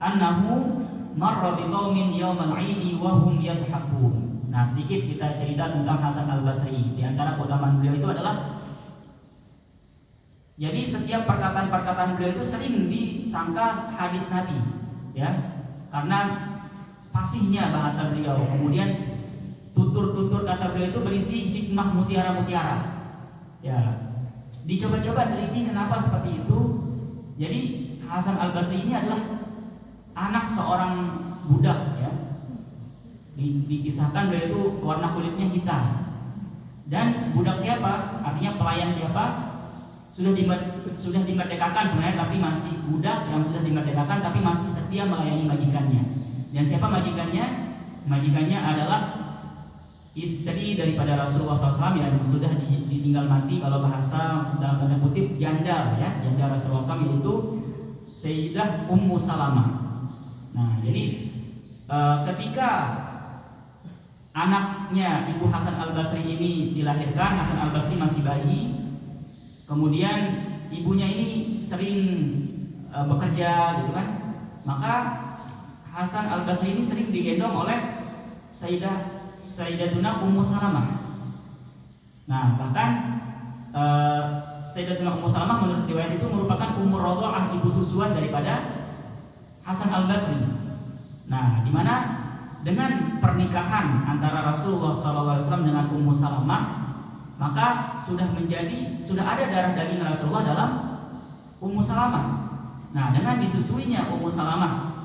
annahu marra biqaumin yaumal 'idi wa hum yadhhabun. Nah, sedikit kita cerita tentang Hasan Al-Basri. Di antara keutamaan beliau itu adalah, jadi setiap perkataan-perkataan beliau itu sering disangka hadis Nabi, ya, karena fasihnya bahasa beliau. Kemudian tutur-tutur kata beliau itu berisi hikmah mutiara-mutiara. Ya, dicoba-coba teliti kenapa seperti itu. Jadi Hasan Al-Basri ini adalah anak seorang budak, ya. Dikisahkan beliau itu warna kulitnya hitam. Dan budak siapa? Artinya pelayan siapa? Sudah dimerdekakan sebenarnya, tapi masih budak yang sudah dimerdekakan tapi masih setia melayani majikannya. Dan siapa majikannya? Majikannya adalah istri daripada Rasulullah SAW yang sudah ditinggal mati, kalau bahasa dalam tanda kutip janda, ya, janda Rasulullah SAW, yaitu Sayyidah Ummu Salamah. Nah, jadi ketika anaknya Ibu Hasan Al-Basri ini dilahirkan, Hasan Al-Basri masih bayi. Kemudian ibunya ini sering bekerja, gitu kan. Maka Hasan Al-Basri ini sering digendong oleh Sayyidatuna Ummu Salamah. Nah, bahkan Sayyidatuna Ummu Salamah menurut riwayat itu merupakan umur radha'ah, ibu susuan daripada Hasan Al-Basri. Nah, di mana dengan pernikahan antara Rasulullah SAW dengan Ummu Salamah, maka sudah ada darah daging Rasulullah dalam Ummu Salamah. Nah, dengan disusuinya Ummu Salamah,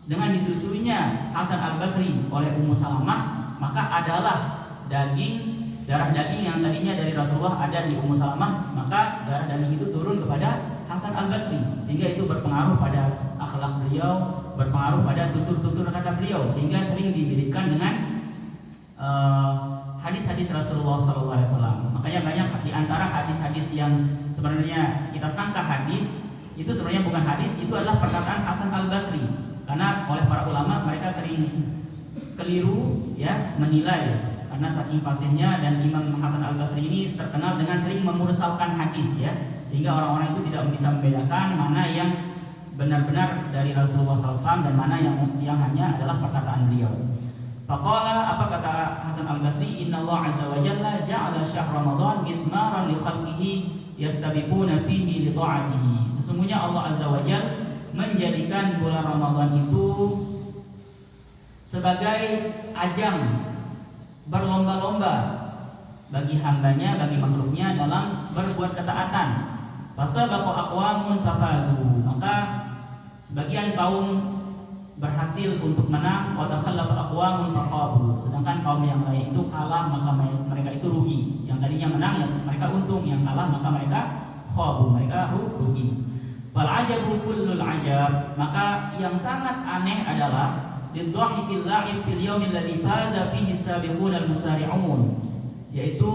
dengan disusuinya Hasan Al-Basri oleh Ummu Salamah, maka adalah darah daging yang tadinya dari Rasulullah ada di Ummu Salamah, maka darah daging itu turun kepada Hasan Al-Basri, sehingga itu berpengaruh pada akhlak beliau, berpengaruh pada tutur-tutur kata beliau, sehingga sering diberikan dengan hadis-hadis Rasulullah SAW. Makanya banyak di antara hadis-hadis yang sebenarnya kita sangka hadis, itu sebenarnya bukan hadis, itu adalah perkataan Hasan Al-Basri. Karena oleh para ulama mereka sering keliru ya menilai, karena saking fasihnya, dan Imam Hasan Al-Basri ini terkenal dengan sering memursalkan hadis ya, sehingga orang-orang itu tidak bisa membedakan mana yang benar-benar dari Rasulullah SAW dan mana yang hanya adalah perkataan beliau. Faqala, apa kata Hasan Al-Basri, Inna Allah Azza wa Jalla ja'ala syahr Ramadan gidmaran li khalqihi yastabiquna fihi li ta'atihi. Sesungguhnya Allah Azza wa Jalla menjadikan bulan Ramadan itu sebagai ajang berlomba-lomba bagi hambanya, bagi makhluknya dalam berbuat ketaatan. Fasabaqa aqwamun fafazu, maka sebagian kaum berhasil untuk menang, wa takhallafa aqwamun fakhabu, sedangkan kaum yang lain itu kalah, maka mereka itu rugi. Yang tadinya menang ya mereka untung, yang kalah maka mereka khabu, mereka rugi. Fal ajabu kullul ajab, maka yang sangat aneh adalah lidhahikil la'ib fil yaumil ladzi faza fihi as-sabiqun al-musari'un, yaitu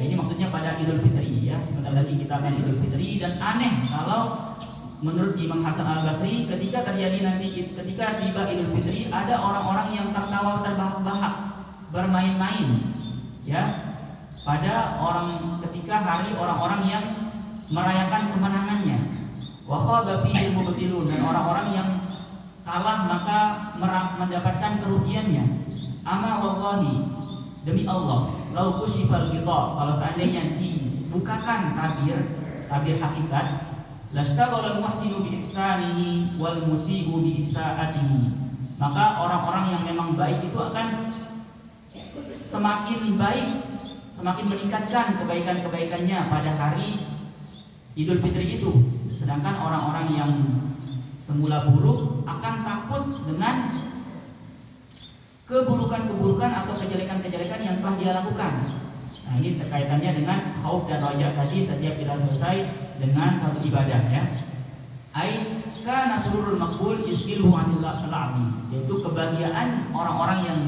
ini maksudnya pada Idul Fitri ya, sebentar lagi kita akan Idul Fitri, dan aneh kalau menurut Imam Hasan Al-Basri ketika tiba Idul Fitri ada orang-orang yang tertawa terbahak-bahak bermain-main ya pada ketika hari orang-orang yang merayakan kemenangannya. Wa khaba fihi mubtilun, dan orang-orang yang kalah maka mendapatkan kerugiannya. Ama wallahi, demi Allah, lau kusyifal ghita, kalau seandainya dibukakan tabir hakikat, lastaghala muhsinu bi ihsanihi wal musii'u bi isaatihi, maka orang-orang yang memang baik itu akan semakin baik, semakin meningkatkan kebaikan-kebaikannya pada hari Idul Fitri itu, sedangkan orang-orang yang semula buruk akan takut dengan keburukan-keburukan atau kejelekan-kejelekan yang telah dia lakukan. Nah, ini terkaitannya dengan khauf dan raja tadi setiap kita selesai dengan satu ibadah ya. Ai kana sururul maqbul yusqiluhu 'anil la'bi, yaitu kebahagiaan orang-orang yang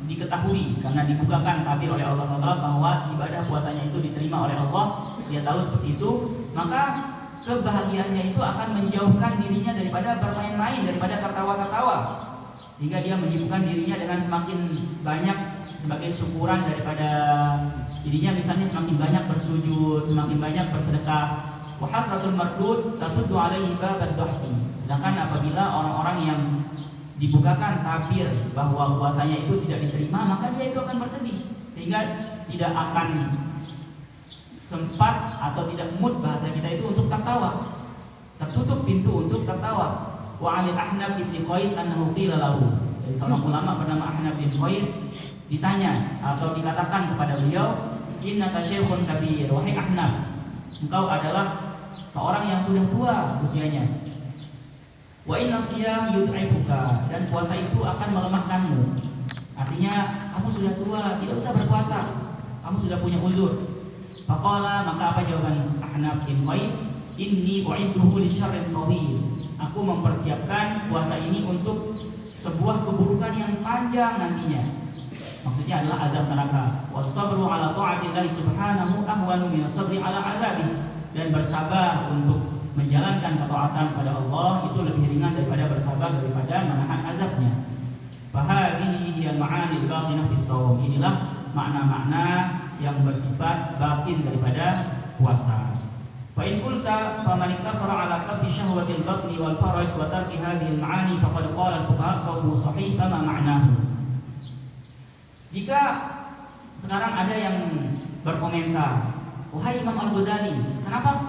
diketahui karena dibukakan tabir oleh Allah SWT bahwa ibadah puasanya itu diterima oleh Allah, dia tahu seperti itu, maka kebahagiaannya itu akan menjauhkan dirinya daripada bermain-main, daripada tertawa-tertawa, sehingga dia menyibukkan dirinya dengan semakin banyak sebagai syukuran daripada dirinya, misalnya semakin banyak bersujud, semakin banyak bersedekah. Wa hasratul mardud tasuddu alaihi babad dhahki, sedangkan apabila orang-orang yang dibukakan tabir bahwa puasanya itu tidak diterima, maka dia itu akan bersedih, sehingga tidak akan sempat atau tidak mood bahasa kita itu untuk tertawa, tertutup pintu untuk tertawa. Wa 'anil Ahnaf bin Qais annahu qila lahu, dari seorang ulama bernama Ahnaf bin Qais ditanya atau dikatakan kepada beliau, innaka syekhun kabir, wahai Ahnaf, engkau adalah seorang yang sudah tua usianya. Wa inna siyam yud'ifuka, dan puasa itu akan melemahkanmu. Artinya kamu sudah tua, tidak usah berpuasa, kamu sudah punya uzur. Faqala, maka apa jawaban Ahnaf bin Qais? Inni u'idduhu li syarrin tawil, aku mempersiapkan puasa ini untuk sebuah keburukan yang panjang nantinya. Maksudnya adalah azab neraka. Was-sabru ala ta'atillahi subhanahu ahwanu minas sabri ala 'adzabi, dan bersabar untuk menjalankan ketaatan pada Allah itu lebih ringan daripada bersabar daripada menahan azabnya. Fahadhihi hiya al-ma'ani al-batinah fis shaum, inilah makna-makna yang bersifat batin daripada puasa. Fa in qulta faman iktasara ala kafi syahwatil batni wal faraj wa tarki hadhihi al-ma'ani faqad qala al-fuqaha sawmu sahih kama ma'nahu. Jika sekarang ada yang berkomentar, wahai Imam Al-Ghazali, kenapa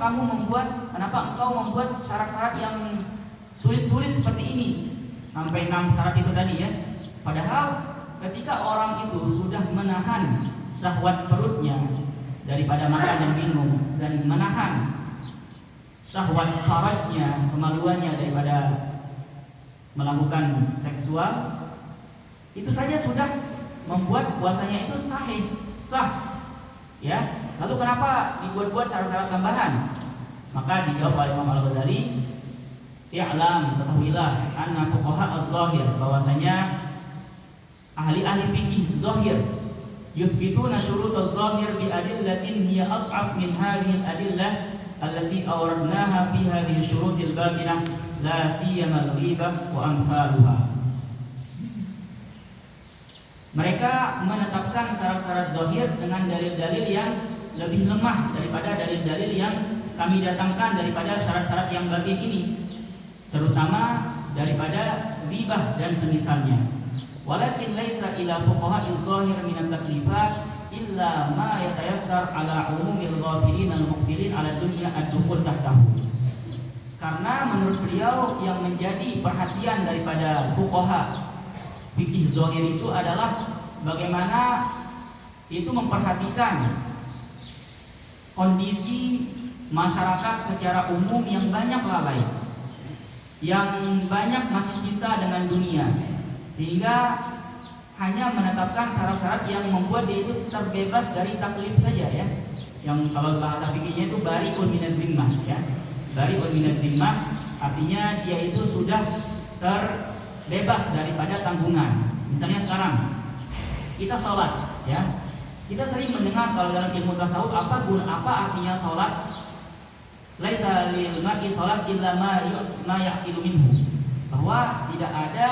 engkau membuat syarat-syarat yang sulit-sulit seperti ini, sampai 6 syarat itu tadi ya. Padahal ketika orang itu sudah menahan syahwat perutnya daripada makan dan minum, dan menahan syahwat farajnya, kemaluannya daripada melakukan seksual, itu saja sudah membuat puasanya itu sah ya. Lalu kenapa dibuat-buat syarat-syarat tambahan? Maka dijawab oleh Imam Al-Ghazali, i'lam, ketahuilah, anna fuqaha az-zahir, bahwasanya ahli-ahli fikih zahir yuthbituna syurut az-zahir bi adillatin hiya ad'af min hadhihi al-adillah allati awradnaha fi hadhihi syurutil batinah la siyama al-ghibah wa amsaluha. Mereka menetapkan syarat-syarat zahir dengan dalil-dalil yang lebih lemah daripada dalil-dalil yang kami datangkan daripada syarat-syarat yang batin ini, terutama daripada ribah dan semisalnya. Walakin laisa ila fuqaha'iz zahir min at-taklifat illa ma yatayassar ala umumil ghafilin al-muqbilin ala dunya ad-dukhul tahtahu. Karena menurut beliau yang menjadi perhatian daripada fuqaha fikih zahir itu adalah bagaimana itu memperhatikan kondisi masyarakat secara umum yang banyak lalai, yang banyak masih cinta dengan dunia, sehingga hanya menetapkan syarat-syarat yang membuat dia itu terbebas dari taklif saja, ya. Yang kalau bahasa fikihnya itu bari'un minadz zimmah, ya. Bari'un minadz zimmah artinya dia itu sudah terbebas daripada tanggungan. Misalnya sekarang kita sholat, ya. Kita sering mendengar kalau dalam ilmu tasawuf apa artinya sholat? Laisa lil mar'i sholat illa ma yaqilu minhu. Bahwa tidak ada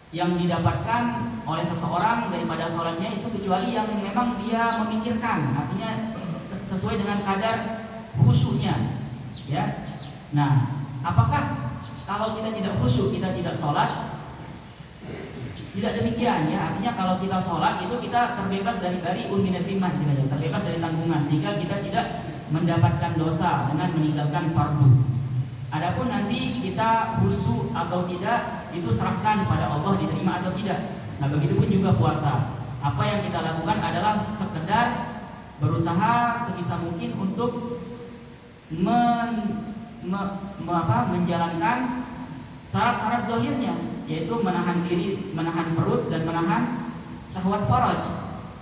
yang didapatkan oleh seseorang daripada sholatnya itu kecuali yang memang dia memikirkan, artinya sesuai dengan kadar khusyuknya, ya. Nah, apakah kalau kita tidak khusyuk kita tidak sholat? Tidak demikian, ya. Artinya kalau kita sholat itu kita terbebas dari bari'un minadz zimmah, terbebas dari tanggungan, sehingga kita tidak mendapatkan dosa dengan meninggalkan fardu. Adapun nanti kita khusyuk atau tidak itu serahkan pada Allah, diterima atau tidak. Nah, begitupun juga puasa. Apa yang kita lakukan adalah sekedar berusaha sebisa mungkin untuk menjalankan syarat-syarat zahirnya, yaitu menahan diri, menahan perut dan menahan syahwat faraj,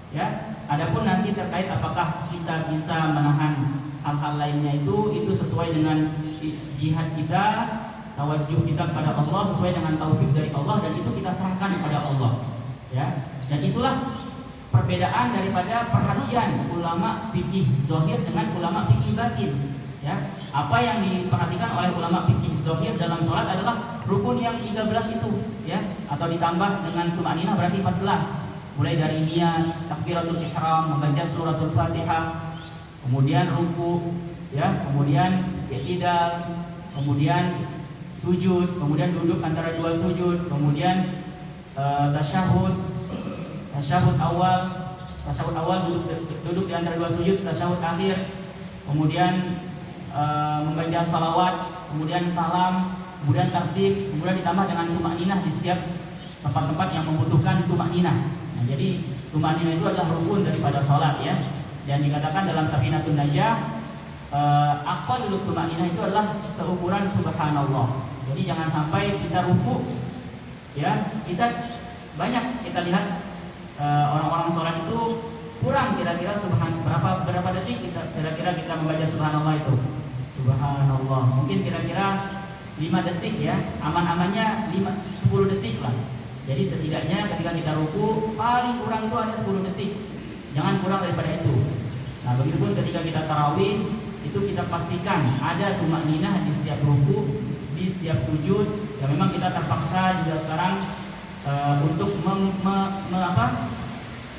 ya. Adapun nanti terkait apakah kita bisa menahan hal-hal lainnya itu sesuai dengan jihad kita, tawajuh kita kepada Allah, sesuai dengan taufik dari Allah, dan itu kita serahkan kepada Allah, ya. Dan itulah perbedaan daripada perhatian ulama fikih zahir dengan ulama fikih batin, ya. Apa yang diperhatikan oleh ulama fikih zahir dalam sholat adalah rukun yang 13 itu, ya, atau ditambah dengan tumaninah berarti 14. Mulai dari niat, takbiratul ihram, membaca suratul Fatihah, kemudian ruku, ya, kemudian i'tidal, kemudian sujud, kemudian duduk antara dua sujud, kemudian tasyahud awal duduk di antara dua sujud, tasyahud akhir, kemudian membaca salawat, kemudian salam, kemudian tartib, kemudian ditambah dengan tumaninah di setiap tempat-tempat yang membutuhkan tumaninah. Nah, jadi tumaninah itu adalah rukun daripada sholat, ya. Dan dikatakan dalam Safinatun Najah, aqallu tumaninah itu adalah seukuran subhanallah. Jadi jangan sampai kita ruku, ya, kita banyak kita lihat orang-orang sholat itu kurang kira-kira berapa detik kira-kira kita membaca subhanallah itu. Subhanallah mungkin kira-kira 5 detik, ya, aman-amannya 10 detik lah. Jadi setidaknya ketika kita ruku paling kurang itu ada 10 detik, jangan kurang daripada itu. Nah, begitupun ketika kita tarawih itu kita pastikan ada tumaninah di setiap ruku, di setiap sujud. Ya memang kita terpaksa juga sekarang untuk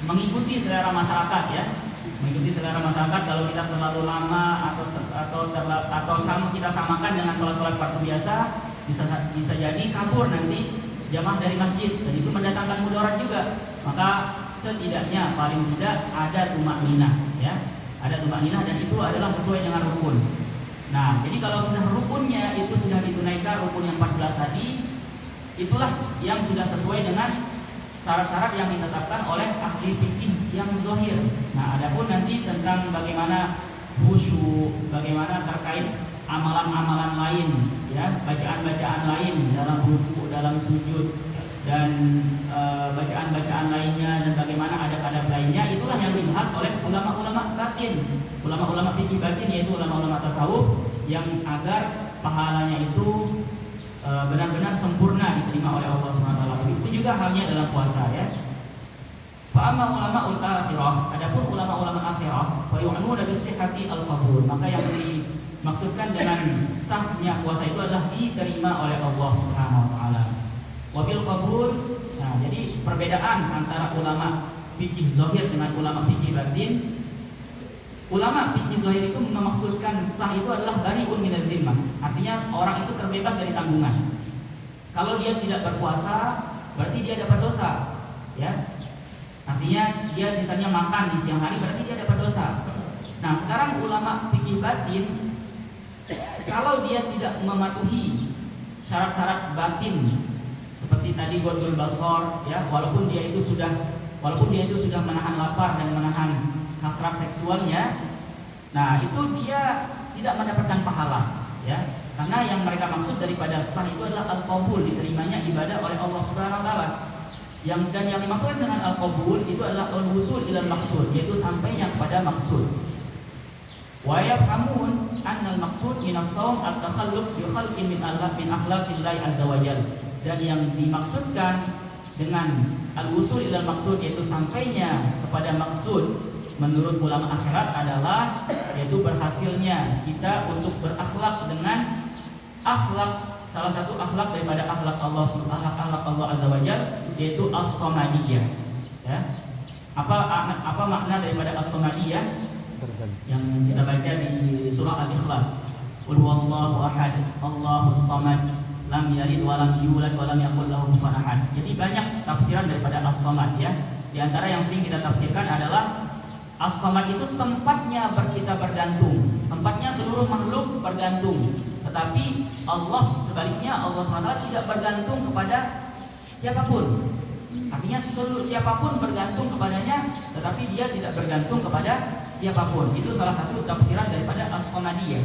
mengikuti selera masyarakat, ya. Mengikuti selera masyarakat. Kalau kita terlalu lama atau kita samakan dengan sholat-sholat fardu biasa, bisa jadi kabur nanti jamaah dari masjid, dan itu mendatangkan mudarat juga. Maka setidaknya paling tidak ada tumaninah, ya. Ada tumaninah, dan itu adalah sesuai dengan rukun. Nah, jadi kalau sudah rukunnya itu sudah ditunaikan, rukun yang 14 tadi, itulah yang sudah sesuai dengan syarat-syarat yang ditetapkan oleh ahli fikih yang zahir. Nah, adapun nanti tentang bagaimana khusyuk, bagaimana terkait amalan-amalan lain, ya, bacaan-bacaan lain dalam ruku, dalam sujud, dan bacaan-bacaan lainnya, dan bagaimana adab-adab lainnya, itulah yang dibahas oleh ulama-ulama batin, ulama-ulama fikih batin, yaitu ulama-ulama tasawuf, yang agar pahalanya itu benar-benar sempurna diterima oleh Allah SWT. Begitu juga halnya dalam puasa, ya. Fa'amma ulama al-akhirah, adapun ulama-ulama akhirah, fa yu'minuna bis-sihhati al-qabul, maka yang dimaksudkan dengan sahnya puasa itu adalah diterima oleh Allah Subhanahu wa taala. Wabil qabul. Nah, jadi perbedaan antara ulama fikih zahir dengan ulama fikih batin. Ulama fikih zahir itu memaksudkan sah itu adalah bari'un minadz dzimmah. Artinya orang itu terbebas dari tanggungan. Kalau dia tidak berpuasa, berarti dia dapat dosa. Ya. Artinya dia misalnya makan di siang hari, berarti dia dapat dosa. Nah, sekarang ulama fikih batin, kalau dia tidak mematuhi syarat-syarat batin seperti tadi godul basor, ya, walaupun dia itu sudah menahan lapar dan menahan hasrat seksualnya, nah itu dia tidak mendapatkan pahala, ya, karena yang mereka maksud daripada sah itu adalah al-qabul, diterimanya ibadah oleh Allah Subhanahu wa taala. Yang dimaksudkan dengan al-qabul itu adalah al-wusul ilal maksud, yaitu sampainya kepada maksud. Wa yafhamun anna al-maqsud min as-shaum at-takhalluq bi khalqin min akhlaqillahi azza wa jalla. Dan yang dimaksudkan dengan al-wusul ilal maksud, yaitu sampainya kepada maksud menurut ulama akhirat adalah yaitu berhasilnya kita untuk berakhlak dengan akhlak, salah satu akhlak daripada akhlak Allah azza wa jalla, yaitu as-samadiyah, ya. Apa makna daripada as-samadiyah yang kita baca di surah Al-Ikhlas? Qul huwallahu ahad, Allahus samad, lam yalid wa lam yulad wa lam yakul lahu kufuwan ahad. Jadi banyak tafsiran daripada as-samad, ya. Di antara yang sering kita tafsirkan adalah as-samad itu tempatnya kita bergantung, tempatnya seluruh makhluk bergantung. Tetapi Allah sebaliknya, Allah SWT tidak bergantung kepada siapapun. Artinya siapapun bergantung kepadanya, tetapi dia tidak bergantung kepada siapapun. Itu salah satu tafsiran daripada as-samadiyah.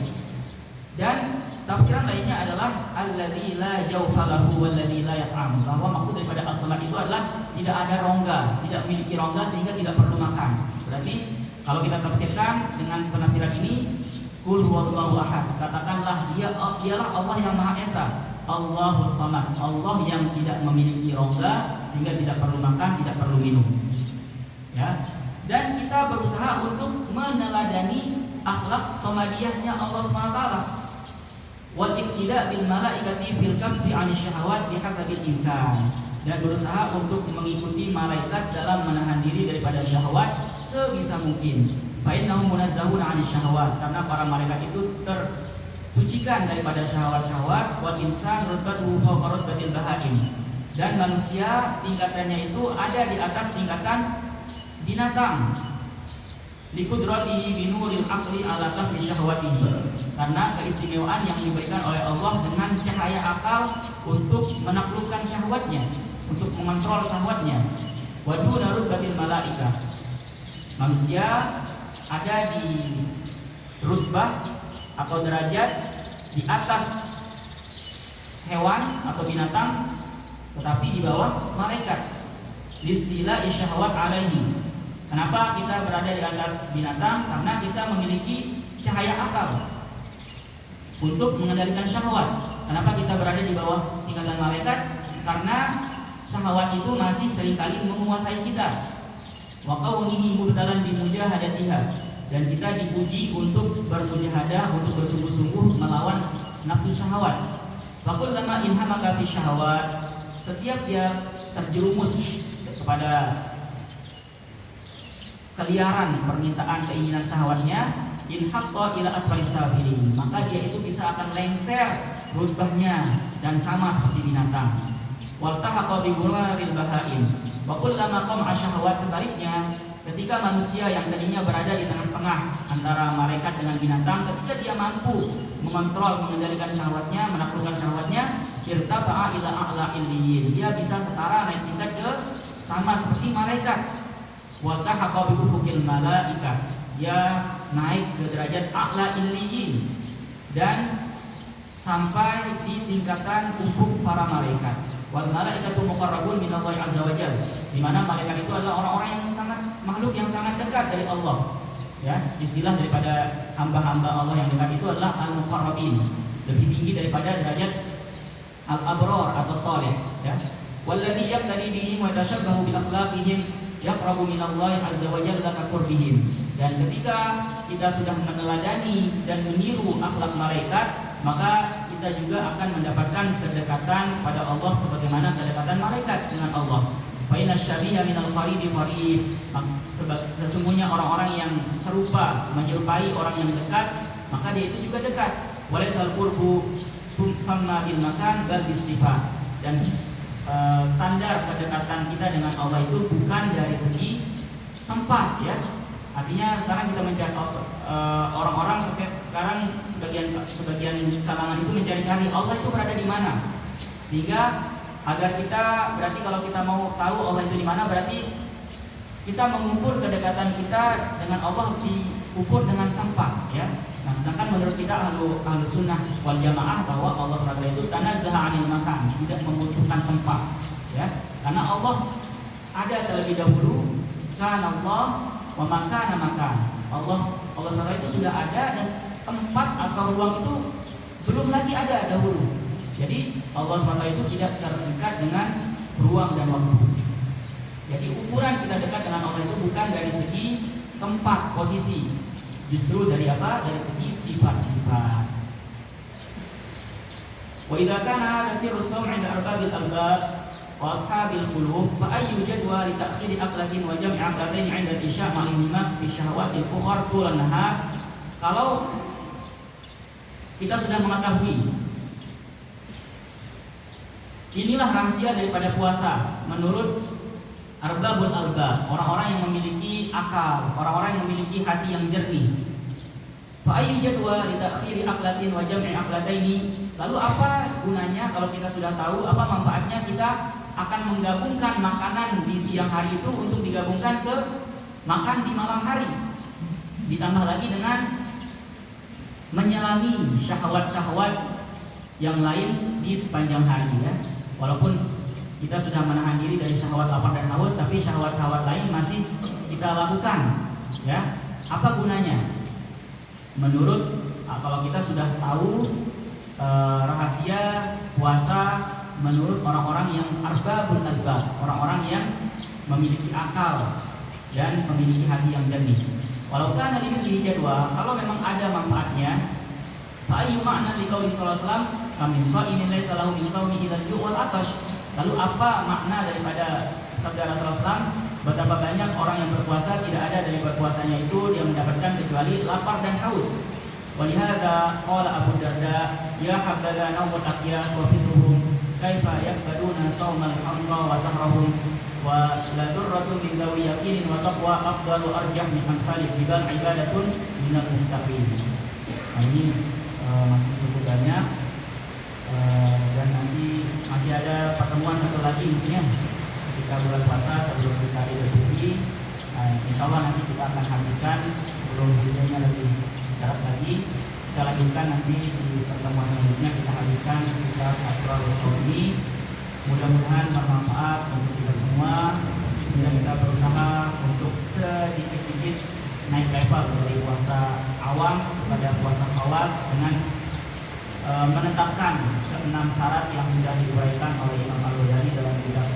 Dan tafsiran lainnya adalah alladzi la jawfa lahu walladzi la yat'am, bahwa maksud daripada as-samad itu adalah tidak ada rongga, tidak memiliki rongga sehingga tidak perlu makan. Berarti kalau kita tafsirkan dengan penafsiran ini, qul huwallahu ahad, katakanlah dialah Allah yang Maha Esa, Allahus samad, Allah yang tidak memiliki rongga sehingga tidak perlu makan, tidak perlu minum. Ya. Dan kita berusaha untuk meneladani akhlak samadiyahnya Allah SWT. Wal iqtida bil malaikati fil kaffi 'anil syahawat bihasabil imkan, dan berusaha untuk mengikuti malaikat dalam menahan diri daripada syahwat sebisa mungkin. Fa innahum munazzahun 'anil syahawat, karena para malaikat itu tersucikan daripada syahwat-syahwat. Wal insan rubbatuhu fawqa rutbatil bahaim, dan manusia tingkatannya itu ada di atas tingkatan binatang. Likudratihi binuril aqli ala kasbi syahwatihi, karena keistimewaan yang diberikan oleh Allah dengan cahaya akal untuk menaklukkan syahwatnya, untuk mengontrol syahwatnya. Wa duna rutbatil malaikah, manusia ada di rutbah atau derajat di atas hewan atau binatang, tetapi di bawah malaikat. Listila isyahwat alaihi, kenapa kita berada di atas binatang? Karena kita memiliki cahaya akal untuk mengendalikan syahwat. Kenapa kita berada di bawah tingkatan malaikat? Karena syahwat itu masih seringkali menguasai kita. Wa kaunihi mubtalan bi mujahadatiha, dan kita dipuji untuk bermujahadah, untuk bersungguh-sungguh melawan nafsu syahwat. Wa kullama inhamaka fi syahwat, setiap dia terjerumus kepada keliaran permintaan keinginan syahwatnya, in haqqa ila asfalis safilin, maka dia itu bisa akan lengser rutbahnya dan sama seperti binatang. Wal tahaqqa bi ghuraril bahaim, wa kullama qama syahwat, sebaliknya ketika manusia yang tadinya berada di tengah-tengah antara malaikat dengan binatang, ketika dia mampu mengontrol, mengendalikan syahwatnya, menaklukkan syahwatnya, irtafa'a ila a'la illiyin, dia bisa setara naik tingkat ke sama seperti malaikat. Wa tahaqqa bi ufuqil malaikah, dia naik ke derajat a'la illiyin dan sampai di tingkatan ufuk para malaikat. Wal malaikatu muqarrabun minallahi azza wa jalla, di mana malaikat itu adalah orang-orang yang sangat, makhluk yang sangat dekat dari Allah. Ya, istilah daripada hamba-hamba Allah yang dekat itu adalah al-muqarrabin, lebih tinggi daripada derajat al-abrar atau saleh, ya. Walladzi yaqtadi bihim wa tashabbahu bi akhlaqihim yaqrabu minallahi azza wa jalla ka qurbihim, dan ketika kita sudah meneladani dan meniru akhlak malaikat, maka kita juga akan mendapatkan kedekatan pada Allah sebagaimana kedekatan malaikat dengan Allah. Fa inna syabiha minal qaridi qarib. Sesungguhnya orang-orang yang serupa menyerupai orang yang dekat, maka dia itu juga dekat. Walaisal qurbu thumma bil makan bal bis sifat. Dan standar kedekatan kita dengan Allah itu bukan dari segi tempat, ya. Artinya sekarang kita mencari orang-orang sekarang sebagian kalangan itu mencari-cari Allah itu berada di mana. Sehingga agar kita, berarti kalau kita mau tahu Allah itu di mana, berarti kita mengukur kedekatan kita dengan Allah diukur dengan tempat, ya. Nah, sedangkan menurut kita ahlu sunnah wal jamaah bahwa Allah SWT itu tanazzaha 'anil makan, tidak membutuhkan tempat, ya. Karena Allah ada terlebih dahulu, kana Allah wa makana makan. Allah SWT itu sudah ada dan tempat atau ruang itu belum lagi ada dahulu. Jadi Allah SWT itu tidak terikat dengan ruang dan waktu. Jadi ukuran kita dekat dengan Allah itu bukan dari segi tempat, posisi, justru dari apa? Dari segi sifat-sifat. Wa idza kana hada sirru sam'i 'inda arbabil albab wa ashabil qulub fa ayyu jadwa li ta'khiri aqlatin wa jam'i aqlatain 'inda isya' ma'lima fi syahwatil ukhra tulan nahar. Kalau kita sudah mengetahui inilah rahasia daripada puasa menurut arbabul albab, orang-orang yang memiliki akal, orang-orang yang memiliki hati yang jernih. Fa ayyu jadwa li ta'khiri aqlatin wa jam'i aqlataini. Lalu apa gunanya kalau kita sudah tahu, apa manfaatnya kita akan menggabungkan makanan di siang hari itu untuk digabungkan ke makan di malam hari. Ditambah lagi dengan menyelami syahwat-syahwat yang lain di sepanjang hari, ya. Walaupun kita sudah menahan diri dari syahwat lapar dan haus, tapi syahwat-syahwat lain masih kita lakukan, ya. Apa gunanya? Menurut kalau kita sudah tahu rahasia puasa menurut orang-orang yang arbabul albab, orang-orang yang memiliki akal dan memiliki hati yang jernih. Walau kana lillahi jadwa, kalau memang ada manfaatnya, fa ayyu ma'na liqauli sallallahu alaihi wasallam kamin sha'imin laisa lahu min shaumi illa al-ju' wal 'atash. Lalu apa makna daripada sabda Rasulullah SAW? Betapa banyak orang yang berpuasa tidak ada dari berpuasanya itu dia mendapatkan kecuali lapar dan haus. Walihada qala Abu Darda, ya habdala nawmut aqyas wa fitruhum kaifa yaqbaduna shaumal hamra wa sahrahum wa la durratun min dawi yaqinin wa taqwa afdalu arjah min anfali jibal ibadatun minal muttaqin. Nah, ini masih cukup banyak. Dan nanti masih ada pertemuan satu lagi mungkin ketika bulan puasa sebelum kita Idul Fitri. Insya Allah nanti kita akan habiskan sebelum hujannya lebih deras lagi. Kita lanjutkan nanti di pertemuan selanjutnya, kita habiskan kitab Asrarus Shaum ini. Mudah-mudahan bermanfaat untuk kita semua. Sehingga kita berusaha untuk sedikit-sedikit naik level dari puasa awam kepada puasa khawas dengan menetapkan ke-6 syarat yang sudah diuraikan oleh Imam Al-Ghazali dalam kitab